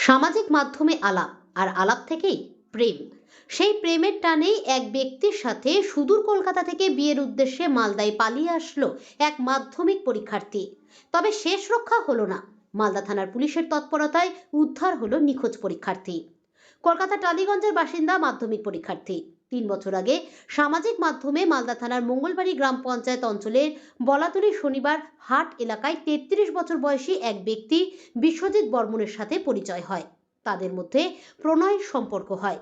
সামাজিক মাধ্যমে আলাপ আর আলাপ থেকেই প্রেম। সেই প্রেমের টানেই এক ব্যক্তির সাথে সুদূর কলকাতা থেকে বিয়ের উদ্দেশ্যে মালদায় পালিয়ে আসলো এক মাধ্যমিক পরীক্ষার্থী। তবে শেষ রক্ষা হলো না। মালদা থানার পুলিশের তৎপরতায় উদ্ধার হলো নিখোঁজ পরীক্ষার্থী। কলকাতা টালিগঞ্জের বাসিন্দা মাধ্যমিক পরীক্ষার্থী ৩ বছর আগে সামাজিক মাধ্যমে মালদা থানার মঙ্গলবাড়ি গ্রাম পঞ্চায়েত অঞ্চলের বলাতুলি শনিবার হাট এলাকায় ৩৩ বছর বয়সী এক ব্যক্তি বিশ্বজিৎ বর্মনের সাথে পরিচয় হয়। তাদের মধ্যে প্রণয়ের সম্পর্ক হয়।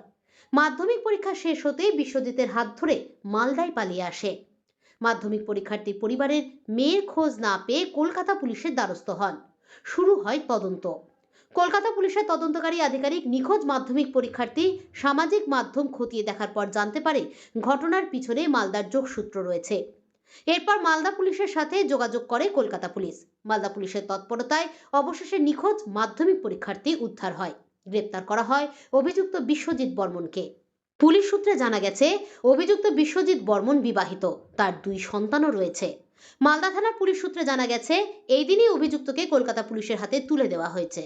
মাধ্যমিক পরীক্ষা শেষ হতে বিশ্বজিতের হাত ধরে মালদায় পালিয়ে আসে। মাধ্যমিক পরীক্ষার্থীর পরিবারের মেয়ের খোঁজ না পেয়ে কলকাতা পুলিশের দ্বারস্থ হন। শুরু হয় তদন্ত। কলকাতা পুলিশের তদন্তকারী আধিকারিক নিখোঁজ মাধ্যমিক পরীক্ষার্থী সামাজিক মাধ্যম খতিয়ে দেখার পর জানতে পারে ঘটনার পিছনে মালদার যোগসূত্র রয়েছে। এরপর মালদা পুলিশের সাথে যোগাযোগ করে কলকাতা পুলিশ। মালদা পুলিশের তৎপরতায় অবশেষে নিখোঁজ মাধ্যমিক পরীক্ষার্থী উদ্ধার হয়। গ্রেপ্তার করা হয় অভিযুক্ত বিশ্বজিৎ বর্মনকে। পুলিশ সূত্রে জানা গেছে, অভিযুক্ত বিশ্বজিৎ বর্মন বিবাহিত, তার 2 সন্তানও রয়েছে। মালদা থানার পুলিশ সূত্রে জানা গেছে, এই দিনই অভিযুক্তকে কলকাতা পুলিশের হাতে তুলে দেওয়া হয়েছে।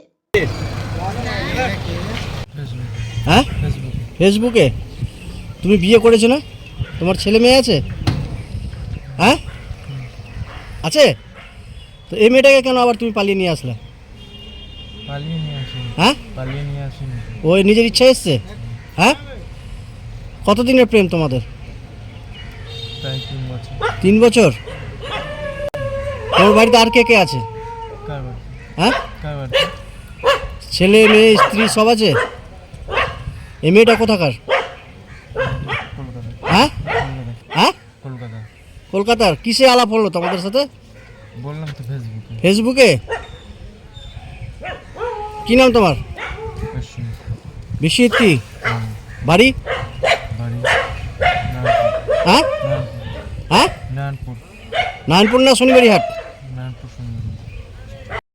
হ্যাঁ, ফেসবুকে তুমি বিয়ে করেছো না? তোমার ছেলে মেয়ে আছে? হ্যাঁ, আছে। তো এই মেয়েটাকে কেন আবার তুমি পালিয়ে নিয়ে আসলে? পালিয়ে নিয়ে আসিনি। হ্যাঁ, পালিয়ে নিয়ে আসিনি। ওই নিজের ইচ্ছা এসছে? হ্যাঁ, কতদিনের প্রেম তোমাদের? প্রায় 3 বছর। 3 বছর। তোমার বাড়িতে আর কে কে আছে? কার বাড়ি? হ্যাঁ, কার বাড়ি? ছেলে মেয়ে স্ত্রী সব আছে? এই মেয়েটা কোথাকার? কলকাতা। হ্যাঁ হ্যাঁ, কলকাতা। কলকাতার। কিসে আলাপ হলো তোমাদের সাথে? বললাম তো ফেসবুকে। ফেসবুকে। কি নাম তোমার? অশ্বিনী। বিশ্বজিৎ। কি বাড়ি? বাড়ি হ্যাঁ নারায়ণপুর। হ্যাঁ, নারায়ণপুর। নারায়ণপুর না শনিবাড়ি হাট?